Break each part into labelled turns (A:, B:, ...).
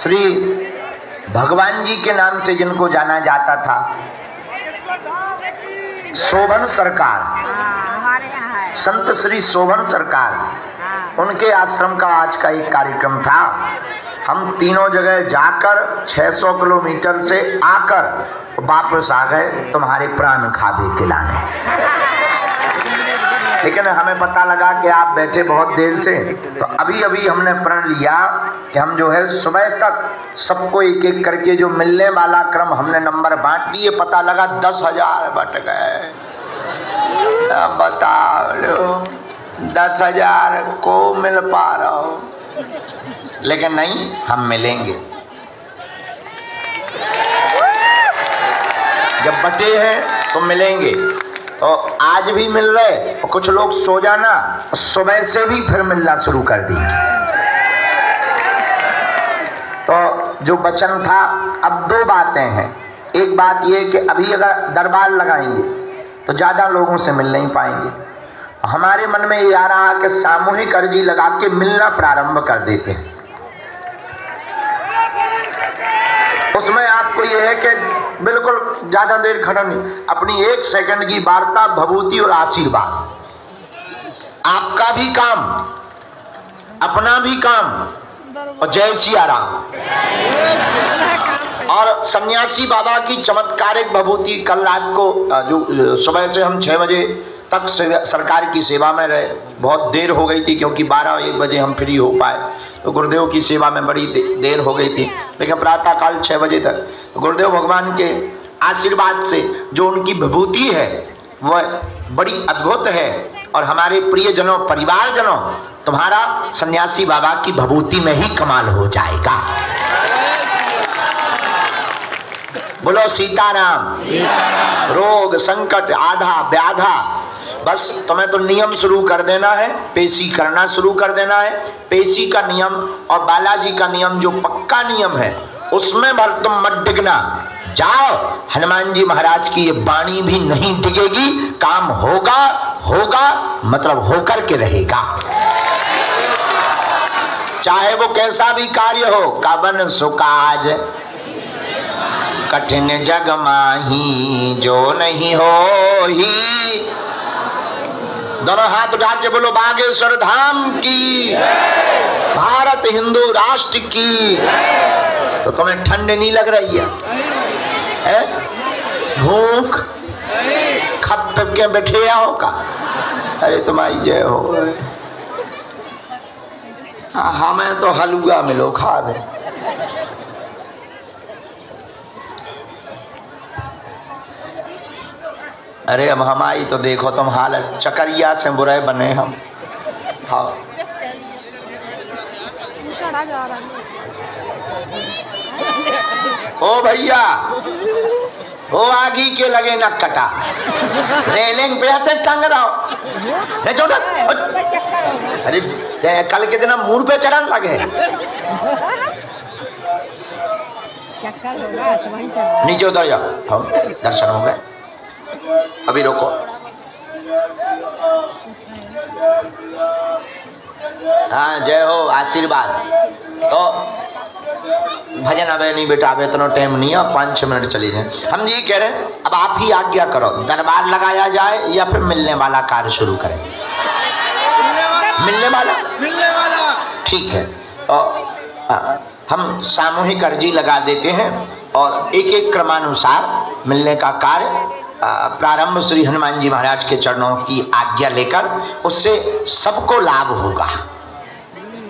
A: श्री भगवान जी के नाम से जिनको जाना जाता था, शोभन सरकार,
B: हमारे यहाँ है।
A: संत श्री शोभन सरकार, उनके आश्रम का आज का एक कार्यक्रम था। हम तीनों जगह जाकर 600 किलोमीटर से आकर वापस आ गए तुम्हारे प्राण खाबे के लाने। लेकिन हमें पता लगा कि आप बैठे बहुत देर से, तो अभी अभी हमने प्रण लिया कि हम जो है सुबह तक सबको एक एक करके जो मिलने वाला क्रम हमने नंबर बांट लिए। पता लगा 10,000 बट गए। अब बताओ लो 10,000 को मिल पा रहा हो, लेकिन नहीं, हम मिलेंगे। जब बटे हैं तो मिलेंगे। तो आज भी मिल रहे, और कुछ लोग सो जाना, सुबह से भी फिर मिलना शुरू कर देंगे। तो जो वचन था, अब दो बातें हैं। एक बात यह कि अभी अगर दरबार लगाएंगे तो ज़्यादा लोगों से मिल नहीं पाएंगे। हमारे मन में ये आ रहा कि सामूहिक अर्जी लगा के मिलना प्रारंभ कर देते हैं। उसमें आपको यह है कि बिल्कुल ज़्यादा देर खड़ा नहीं, अपनी 1 सेकंड की वार्ता, भभूति और आशीर्वाद, आपका भी काम, अपना भी काम, और जय सिया राम। और सन्यासी बाबा की चमत्कारिक भभूति, कल रात को जो सुबह से हम 6 बजे तक सरकार की सेवा में रहे, बहुत देर हो गई थी क्योंकि 12-1 बजे हम फ्री हो पाए। तो गुरुदेव की सेवा में बड़ी देर हो गई थी, लेकिन प्रातःकाल 6 बजे तक गुरुदेव भगवान के आशीर्वाद से जो उनकी विभूति है वह बड़ी अद्भुत है। और हमारे प्रियजनों, परिवारजनों, तुम्हारा सन्यासी बाबा की विभूति में ही कमाल हो जाएगा। बोलो सीताराम। रोग संकट आधा व्याधा, बस तुम्हें तो नियम शुरू कर देना है, पेशी करना शुरू कर देना है। पेशी का नियम और बालाजी का नियम जो पक्का नियम है, उसमें भर तुम मत डिगना। जाओ, हनुमान जी महाराज की ये वाणी भी नहीं डिगेगी। काम होगा, होगा मतलब होकर के रहेगा, चाहे वो कैसा भी कार्य हो। काबन सुकाज कठिन जग माही, जो नहीं हो ही। दोनों हाथ उठा के बोलो बागेश्वर धाम की, भारत हिंदू राष्ट्र की। तो तुम्हें ठंड नहीं लग रही है? भूख खप के बैठे आओ का? अरे तुम्हारी जय हो। हमें तो हलवा मिलो खा दे। अरे अब हमारी तो देखो तुम हालत, चकरिया से बुरे बने हम। हाँ ओ भैया, ओ आगी के लगे न कटा, रेलिंग पे आते टंग रहा हो। नहीं छोटा, अरे कल के दिन मुंह पे चढ़न लगे। नीचे उतर जाओ, दर्शन हो गए। अभी रोको। हाँ जय हो, आशीर्वाद। तो भजन अबे नहीं बेटा, अबे इतना टाइम नहीं है, 5-6 मिनट चली जाए। हम जी कह रहे हैं, अब आप ही आज्ञा करो, दरबार लगाया जाए या फिर मिलने वाला कार्य शुरू करें? मिलने वाला ठीक है। तो हम सामूहिक अर्जी लगा देते हैं और एक एक क्रमानुसार मिलने का कार्य प्रारंभ श्री हनुमान जी महाराज के चरणों की आज्ञा लेकर, उससे सबको लाभ होगा।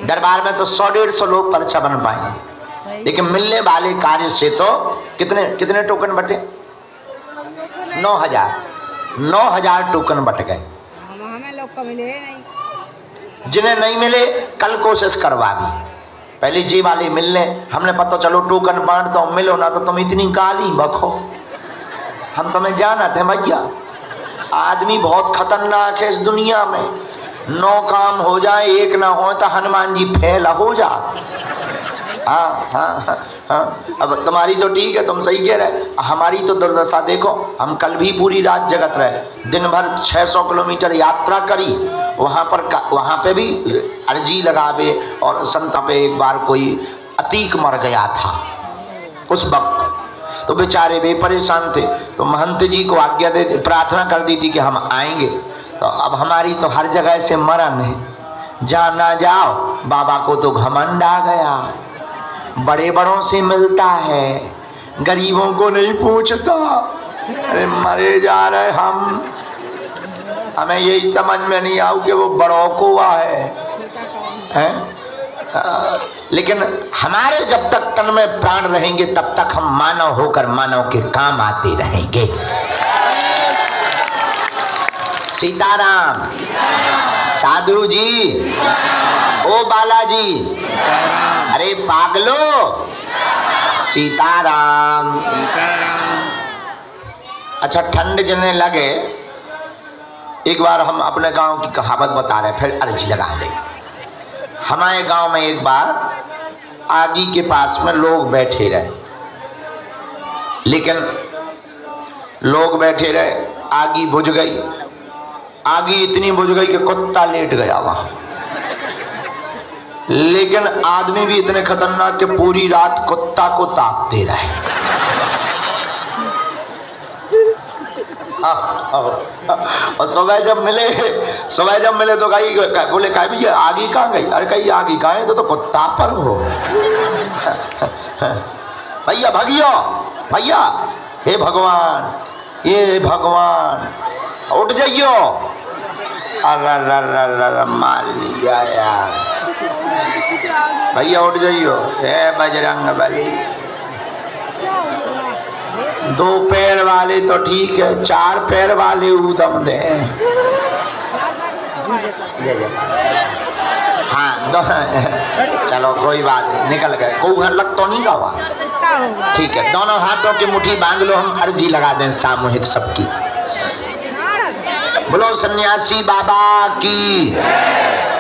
A: दरबार में तो 100-150 लोग पर्चा बन पाएंगे, लेकिन मिलने वाले कार्य से तो कितने टोकन बटे? 9,000 टोकन बट गए।
B: हमें लोग को मिले नहीं।
A: जिन्हें नहीं मिले कल कोशिश करवा भी, पहले जी वाले मिलने। हमने पता चलो टोकन बांट दो, मिलो ना तो तुम इतनी गाली बखो। हम तुम्हें जानते हैं भैया, आदमी बहुत खतरनाक है इस दुनिया में। 9 काम हो जाए, 1 ना हो तो हनुमान जी फेल हो जा। हाँ, अब तुम्हारी तो ठीक है, तुम सही कह रहे, हमारी तो दुर्दशा देखो। हम कल भी पूरी रात जगत रहे, दिन भर 600 किलोमीटर यात्रा करी, वहाँ पे भी अर्जी लगावे और संत पे एक बार कोई अतीक मर गया था उस वक्त, तो बेचारे वे परेशान थे। तो महंत जी को आज्ञा दे प्रार्थना कर दी थी कि हम आएंगे। तो अब हमारी तो हर जगह से मरण है, जा ना जाओ। बाबा को तो घमंड आ गया, बड़े बड़ों से मिलता है, गरीबों को नहीं पूछता। अरे मरे जा रहे हम, हमें यही समझ में नहीं आऊ कि वो बड़ों को हुआ है? लेकिन हमारे जब तक तन में प्राण रहेंगे तब तक हम मानव होकर मानव के काम आते रहेंगे। सीताराम। साधु जी, ओ बालाजी, अरे पागलो, सीताराम। अच्छा, ठंड जने लगे, एक बार हम अपने गांव की कहावत बता रहे, फिर अर्जी लगा दे। हमारे गांव में एक बार आगी के पास में लोग बैठे रहे, लेकिन लोग बैठे रहे, आगी बुझ गई। आगी इतनी बुझ गई कि कुत्ता लेट गया वहां, लेकिन आदमी भी इतने खतरनाक कि पूरी रात कुत्ता को ताकते रहे। और सुबह जब मिले तो कही बोले कहा भैया आगी कहाँ गई? अरे कही आगी कहाँ है? तो कुत्ता पर हो। भैया भगियो, भैया, हे भगवान, ये भगवान, उठ जाइयो। अरे मार लिया यार, भैया उठ जाइयो। हे बजरंग बली, 2 पैर वाले तो ठीक है, 4 पैर वाले उदम दे। हाँ, चलो कोई बात नहीं, निकल गए। कोई घर लग तो नहीं हुआ? ठीक है, दोनों हाथों की मुट्ठी बांध लो, हम अर्जी लगा दें सामूहिक सबकी। बोलो सन्यासी बाबा की।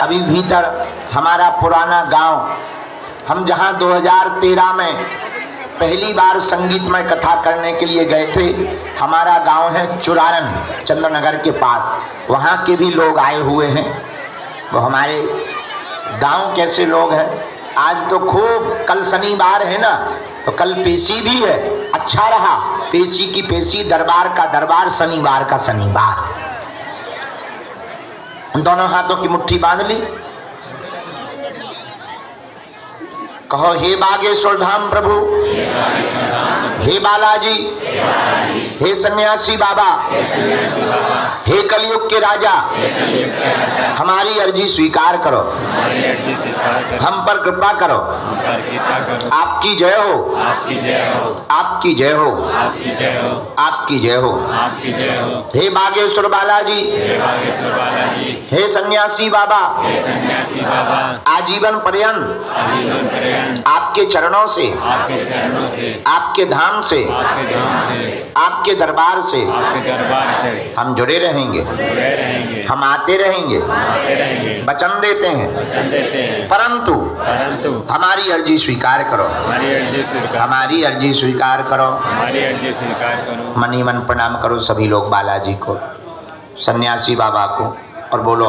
A: अभी भीतर हमारा पुराना गांव, हम जहां 2013 में पहली बार संगीतमय कथा करने के लिए गए थे, हमारा गांव है चुरारन, चंद्रनगर के पास। वहाँ के भी लोग आए हुए हैं। वो हमारे गांव कैसे लोग हैं, आज तो खूब, कल शनिवार है ना, तो कल पेशी भी है, अच्छा रहा। पेशी की पेशी, दरबार का दरबार, शनिवार का शनिवार। दोनों हाथों की मुट्ठी बांध ली, कहो हे बागेश्वर धाम प्रभु, हे बालाजी, हे सन्यासी बाबा, हे कलयुग के राजा, हमारी अर्जी स्वीकार करो, हम पर कृपा करो। आपकी जय हो, आपकी जय हो, आपकी जय हो। हे बागेश्वर बालाजी, हे सन्यासी बाबा, आजीवन पर्यंत आपके चरणों से, आपके धाम से, आपके दरबार से हम जुड़े रहेंगे, हम आते रहेंगे, वचन देते हैं। परंतु हमारी अर्जी स्वीकार करो, हमारी अर्जी स्वीकार करो। मनी मन प्रणाम करो सभी लोग बालाजी को, सन्यासी बाबा को, और बोलो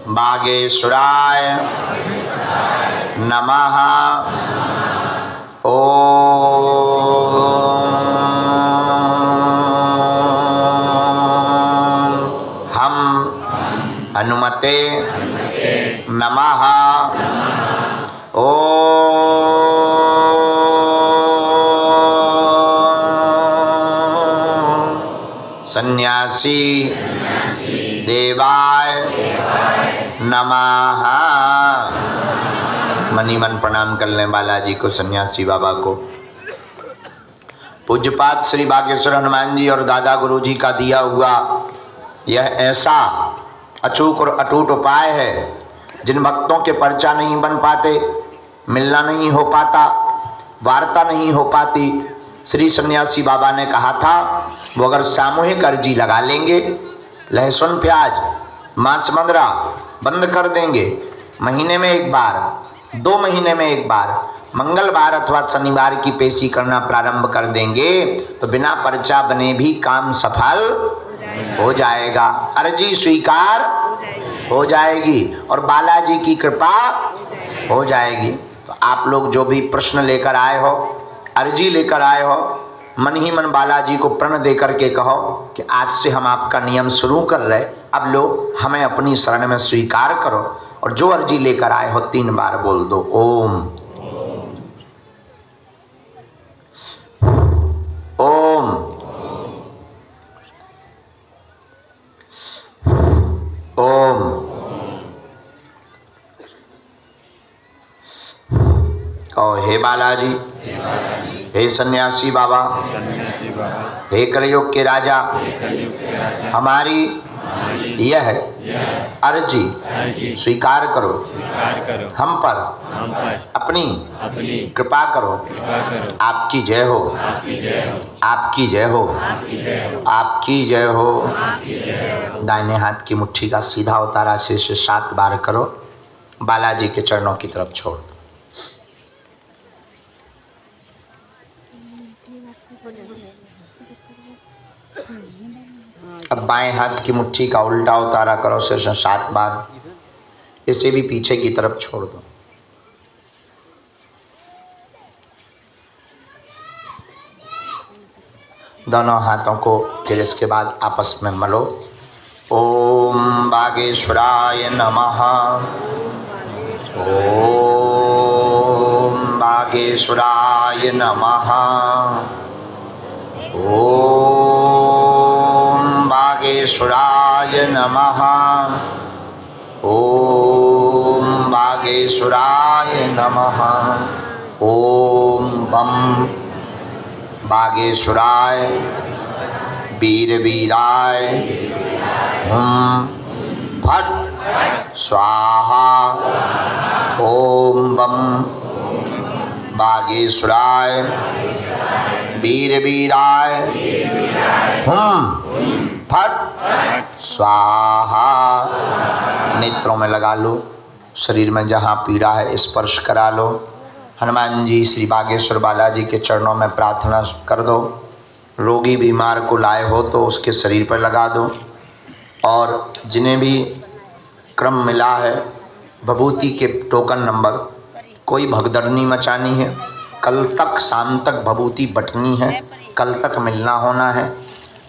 A: बागेश्वराय नमः। हम हनुमते नमः। सन्यासी देवाय नमः। मनी मन प्रणाम कर लें बालाजी को, सन्यासी बाबा को। पूज्यपाद श्री बागेश्वर हनुमान जी और दादा गुरु जी का दिया हुआ यह ऐसा अचूक और अटूट उपाय है, जिन भक्तों के पर्चा नहीं बन पाते, मिलना नहीं हो पाता, वार्ता नहीं हो पाती, श्री सन्यासी बाबा ने कहा था वो अगर सामूहिक अर्जी लगा लेंगे, लहसुन प्याज मांस मंदरा बंद कर देंगे, महीने में एक बार 2 महीने में एक बार मंगलवार अथवा शनिवार की पेशी करना प्रारंभ कर देंगे तो बिना पर्चा बने भी काम सफल हो जाएगा। अर्जी स्वीकार हो जाएगी और बालाजी की कृपा हो जाएगी। तो आप लोग जो भी प्रश्न लेकर आए हो, अर्जी लेकर आए हो, मन ही मन बालाजी को प्रण दे करके कहो कि आज से हम आपका नियम शुरू कर रहे, अब लो हमें अपनी शरण में स्वीकार करो। और जो अर्जी लेकर आए हो 3 बार बोल दो ओम ओम ओम। कहो हे बालाजी, हे सन्यासी बाबा, हे कलयुग के राजा, हमारी यह अर्जी स्वीकार करो, हम पर अपनी कृपा करो। आपकी जय हो, आपकी जय हो, आपकी जय हो। दाहिने हाथ की मुट्ठी का सीधा उतारा शीर्ष 7 बार करो, बालाजी के चरणों की तरफ छोड़ दो। अब बाएं हाथ की मुट्ठी का उल्टा उतारा करो शीर्ष 7 बार, इसे भी पीछे की तरफ छोड़ दो। दोनों हाथों को फिर इसके बाद आपस में मलो। ओम बागेश्वराय नमः, ओम बागेश्वराय नमः, ओम बागेश्वराय नमः, ओम बागेश्वराय नमः, ओम बम बागेश्वराय वीर वीराय हुम फट स्वाहा। ओम बम बागेश्वराय वीर वीराय हुम फट स्वाहा। नेत्रों में लगा लो, शरीर में जहाँ पीड़ा है स्पर्श करा लो। हनुमान जी श्री बागेश्वर बालाजी के चरणों में प्रार्थना कर दो। रोगी बीमार को लाए हो तो उसके शरीर पर लगा दो। और जिन्हें भी क्रम मिला है भभूति के टोकन नंबर, कोई भगदड़नी मचानी है, कल तक शाम तक भभूति बटनी है, कल तक मिलना होना है,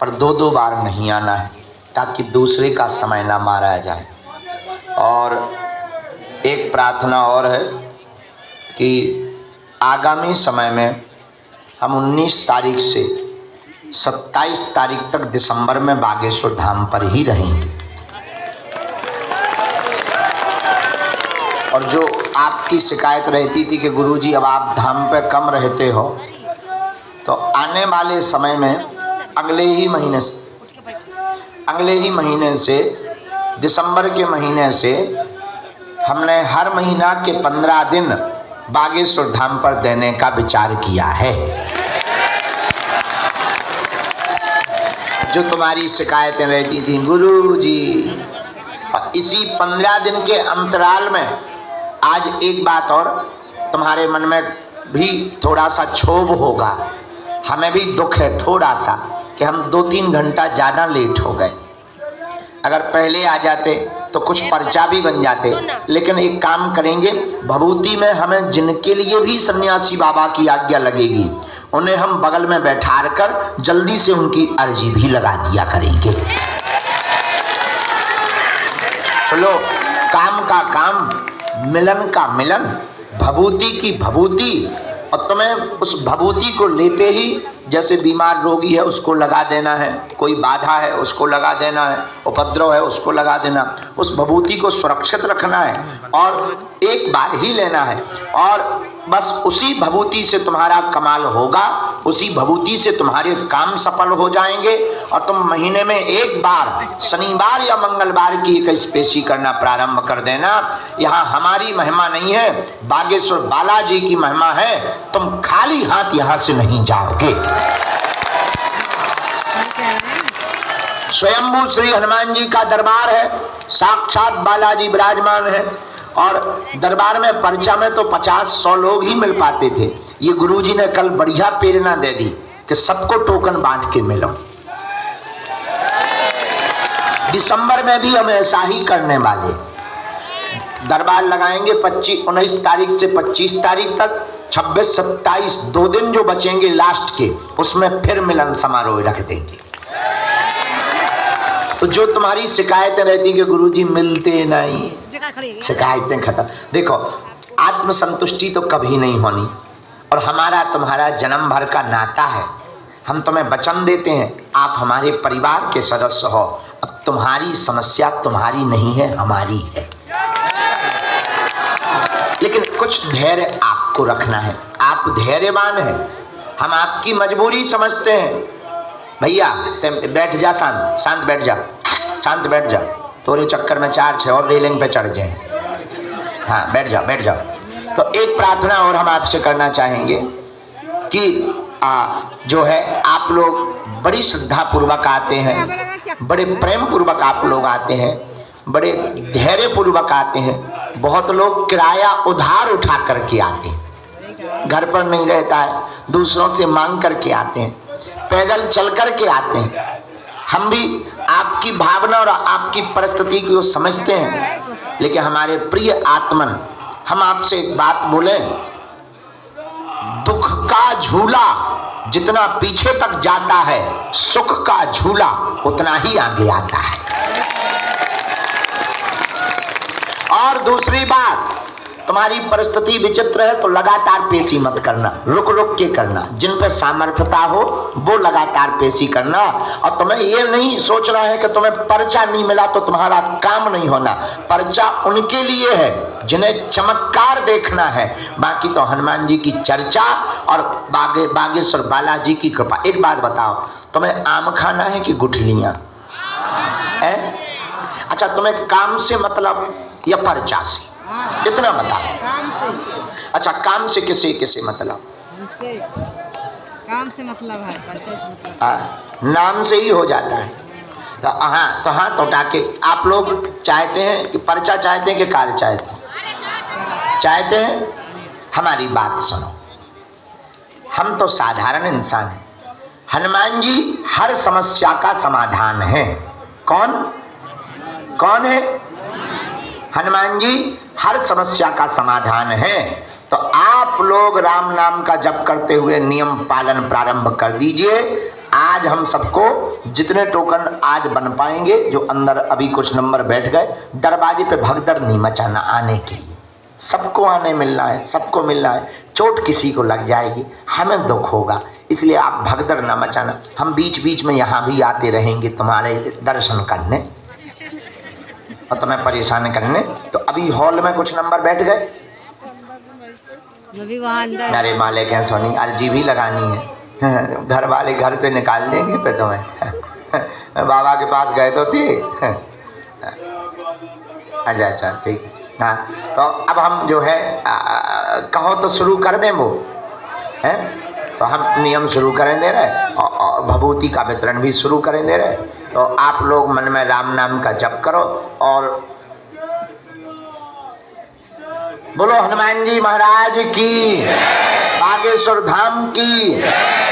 A: पर 2-2 बार नहीं आना है ताकि दूसरे का समय ना मारा जाए। और एक प्रार्थना और है कि आगामी समय में हम 19 तारीख से 27 तारीख तक दिसंबर में बागेश्वर धाम पर ही रहेंगे। और जो आपकी शिकायत रहती थी कि गुरुजी अब आप धाम पे कम रहते हो, तो आने वाले समय में अगले ही महीने से दिसंबर के महीने से हमने हर महीना के 15 दिन बागेश्वर धाम पर देने का विचार किया है। जो तुम्हारी शिकायतें रहती थी गुरुजी, इसी 15 दिन के अंतराल में आज एक बात और तुम्हारे मन में भी थोड़ा सा क्षोभ होगा, हमें भी दुख है थोड़ा सा कि हम 2-3 घंटा ज़्यादा लेट हो गए। अगर पहले आ जाते तो कुछ पर्चा भी बन जाते। लेकिन एक काम करेंगे, भभूति में हमें जिनके लिए भी सन्यासी बाबा की आज्ञा लगेगी उन्हें हम बगल में बैठा कर जल्दी से उनकी अर्जी भी लगा दिया करेंगे। चलो, काम का काम, मिलन का मिलन, भभूति की भभूति। और तुम्हें उस भभूति को लेते ही जैसे बीमार रोगी है उसको लगा देना है, कोई बाधा है उसको लगा देना है, उपद्रव है उसको लगा देना, उस भभूति को सुरक्षित रखना है और एक बार ही लेना है। और बस उसी भभूति से तुम्हारा कमाल होगा, उसी भभूति से तुम्हारे काम सफल हो जाएंगे। और तुम महीने में एक बार शनिवार या मंगलवार की एक स्पेशी करना प्रारंभ कर देना। यहाँ हमारी महिमा नहीं है, बागेश्वर बालाजी की महिमा है। तुम खाली हाथ यहाँ से नहीं जाओगे। स्वयंभू श्री हनुमान जी का दरबार है, साक्षात बालाजी विराजमान है और दरबार में पर्चा में तो 50-100 लोग ही मिल पाते थे। ये गुरुजी ने कल बढ़िया प्रेरणा दे दी कि सबको टोकन बांट के मिलो। दिसंबर में भी हम ऐसा ही करने वाले, दरबार लगाएंगे 19 तारीख से 25 तारीख तक, 26-27 2 दिन जो बचेंगे लास्ट के, उसमें फिर मिलन समारोह रख देंगे। तो जो तुम्हारी शिकायतें रहती कि गुरुजी मिलते नहीं, शिकायतें खत्म। देखो आत्मसंतुष्टि तो कभी नहीं होनी, और हमारा तुम्हारा जन्म भर का नाता है। हम तुम्हें वचन देते हैं, आप हमारे परिवार के सदस्य हो। अब तुम्हारी समस्या तुम्हारी नहीं है, हमारी है। लेकिन कुछ धैर्य आपको रखना है, आप धैर्यवान हैं, हम आपकी मजबूरी समझते हैं। भैया बैठ जा, शांत बैठ जा, शांत बैठ जा, तोरे चक्कर में 4-6 और रेलिंग पे चढ़ जाए। हाँ बैठ जाओ, बैठ जाओ। तो एक प्रार्थना और हम आपसे करना चाहेंगे कि जो है आप लोग बड़ी श्रद्धा पूर्वक आते हैं, बड़े प्रेम पूर्वक आप लोग आते हैं, बड़े धैर्य पूर्वक आते हैं। बहुत लोग किराया उधार उठा करके आते हैं, घर पर नहीं रहता है, दूसरों से मांग करके आते हैं, पैदल चल करके आते हैं। हम भी आपकी भावना और आपकी परिस्थिति को समझते हैं, लेकिन हमारे प्रिय आत्मन, हम आपसे एक बात बोले, दुख का झूला जितना पीछे तक जाता है, सुख का झूला उतना ही आगे आता है। और दूसरी बात, तुम्हारी परिस्थिति विचित्र है तो लगातार पेशी मत करना, रुक रुक के करना। जिन पे सामर्थ्यता हो वो लगातार पेशी करना। और तुम्हें ये नहीं सोचना है कि तुम्हें पर्चा नहीं मिला तो तुम्हारा काम नहीं होना। पर्चा उनके लिए है जिन्हें चमत्कार देखना है। बाकी तो हनुमान जी की चर्चा और बागेश्वर बालाजी की कृपा। एक बात बताओ, तुम्हें आम खाना है कि गुठलियां? अच्छा, तुम्हें काम से मतलब या पर्चा से? कितना बताओ? अच्छा, काम से किसे मतलब?
B: काम से मतलब है, पर्चा से मतलब
A: नाम से ही हो जाता है। तो हाथ उठा के आप लोग चाहते हैं कि पर्चा चाहते हैं कि कार्य चाहते हैं? चाहते हैं। हमारी बात सुनो, हम तो साधारण इंसान हैं, हनुमान जी हर समस्या का समाधान है। कौन है? हनुमान जी हर समस्या का समाधान है। तो आप लोग राम नाम का जप करते हुए नियम पालन प्रारंभ कर दीजिए। आज हम सबको जितने टोकन आज बन पाएंगे, जो अंदर अभी कुछ नंबर बैठ गए, दरवाजे पे भगदड़ नहीं मचाना आने के लिए। सबको आने मिलना है, सबको मिलना है। चोट किसी को लग जाएगी, हमें दुख होगा, इसलिए आप भगदड़ ना मचाना। हम बीच बीच में यहाँ भी आते रहेंगे तुम्हारे दर्शन करने और तुम्हें परेशान करने। तो अभी हॉल में कुछ नंबर बैठ गए, मेरे मालिक हैं सोनी, अर्जी भी लगानी है। घर वाले घर से निकाल देंगे फिर तुम्हें। बाबा के पास गए तो थे। अच्छा ठीक। हाँ, तो अब हम जो है कहो तो शुरू कर दें वो है। तो हम नियम शुरू करें दे रहे और भभूति का वितरण भी शुरू करें दे रहे। तो आप लोग मन में राम नाम का जप करो और बोलो हनुमान जी महाराज की, बागेश्वर धाम की,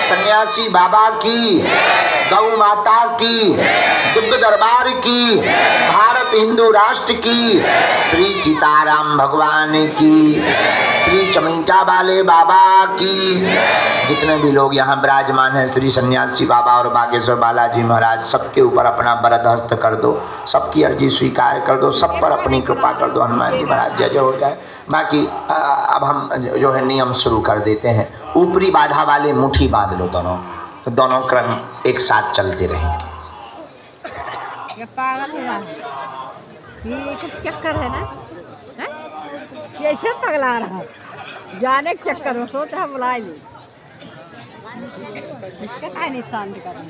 A: सन्यासी बाबा की, गौ माता की, दिव्य दरबार की, भारत हिंदू राष्ट्र की, श्री सीताराम भगवान की, श्री चमीटा वाले बाबा की, जितने भी लोग यहाँ विराजमान हैं, श्री सन्यासी बाबा और बागेश्वर बालाजी महाराज, सबके ऊपर अपना वरद हस्त कर दो, सबकी अर्जी स्वीकार कर दो, सब पर अपनी कृपा कर दो। हनुमान जी महाराज जय जय हो जाए। बाकी अब हम जो है नियम शुरू कर देते हैं। ऊपरी बाधा वाले मुट्ठी बांध लो दोनों, तो दोनों क्रम एक साथ चलते रहेंगे।
B: ये पागल है, ये कुछ चक्कर है ना, है? कैसे पगला रहा है? जाने के चक्कर में सोचा बुला ली, इसका क्या निशान कर रहा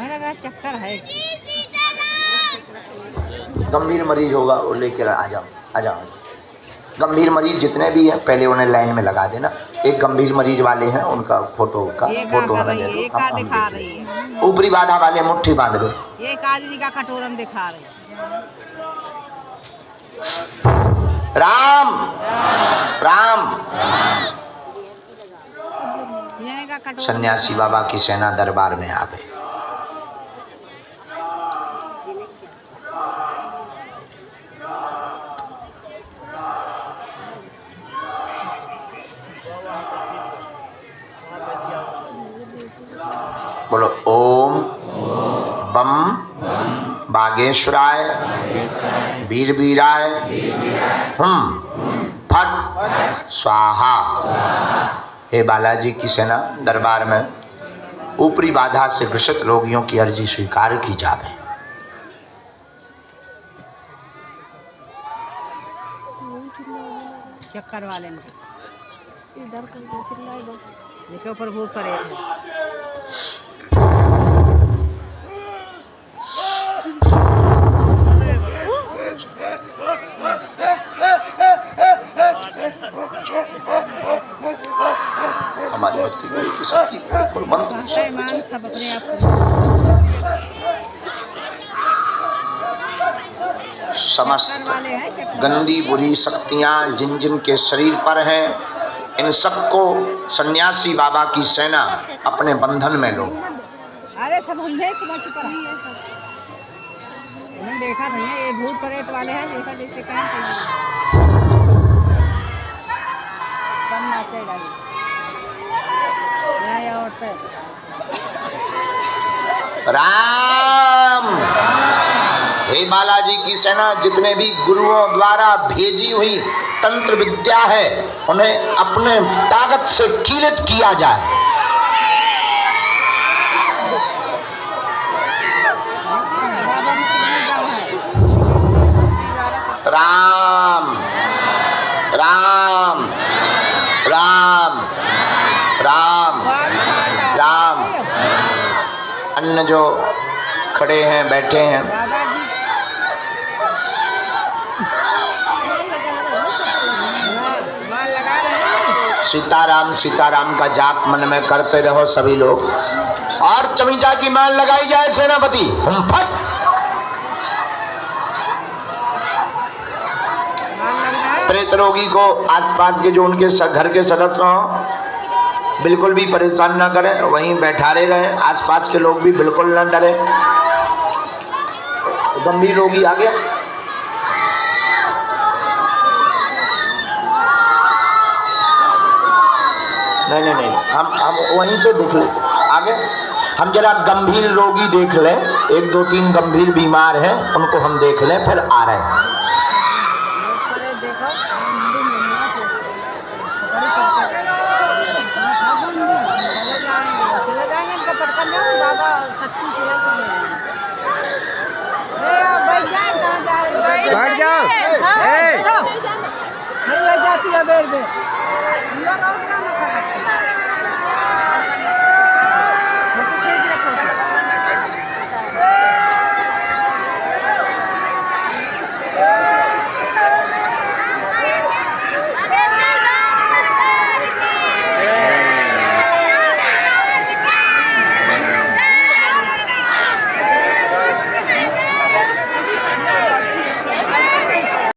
B: है? चक्कर है।
A: गंभीर मरीज होगा वो लेकर आ जाओ। गंभीर मरीज जितने भी हैं पहले उन्हें लाइन में लगा देना। एक गंभीर मरीज वाले हैं, उनका फोटो हमें दे दो। ऊपरी बाधा वाले मुट्ठी बांध दो।
B: ये काली जी का कटोरन दिखा रही है।
A: राम राम।
B: यहाँ का कटोरा
A: सन्यासी बाबा की सेना दरबार में आ गई। बोलो ओम बम बागेश्वराय वीर वीराय फट स्वाहा। हे बालाजी की सेना दरबार में ऊपरी बाधा से ग्रसित रोगियों की अर्जी स्वीकार की जाए।
B: चक्कर वाले ने
C: इधर करके चिल्लाए बस।
B: देखो ऊपर भूत परेत है।
A: हमारी भक्ति की शक्ति को बंद
B: ईमान सब अपने आप
A: समस्त गंदी बुरी शक्तियां जिन जिन के शरीर पर हैं, इन सबको सन्यासी बाबा की सेना अपने बंधन में लो।
B: अरे सब अंधे तुम्हें चुप रहा। मैंने देखा भैया ये भूत प्रेत वाले हैं, जैसा जैसे काम करिए कम नाचेगा ये औरतें।
A: राम। हे बालाजी की सेना जितने भी गुरुओं द्वारा भेजी हुई तंत्र विद्या है उन्हें अपने ताकत से कीलित किया जाए। राम राम राम राम राम। अन्य जो खड़े हैं बैठे हैं
B: बाबा जी मान लगा रहे हैं।
A: सीताराम सीताराम का जाप मन में करते रहो सभी लोग। और चमीटा की मान लगाई जाए सेनापति। हम फट। प्रेत रोगी को आसपास के जो उनके घर के सदस्य हों बिल्कुल भी परेशान ना करें, वहीं बैठारे रहें। आसपास के लोग भी बिल्कुल ना डरे। गंभीर रोगी आ गया। नहीं हम वहीं से देख ले आगे। हम जरा गंभीर रोगी देख लें, 1 2 3 गंभीर बीमार हैं उनको हम देख लें, फिर आ रहे हैं।
B: देखो चले जाएंगे इनका पड़ता नहीं बाबा सच्ची सेवा कर रहे हैं। बैठ जाओ जाती है बेर में।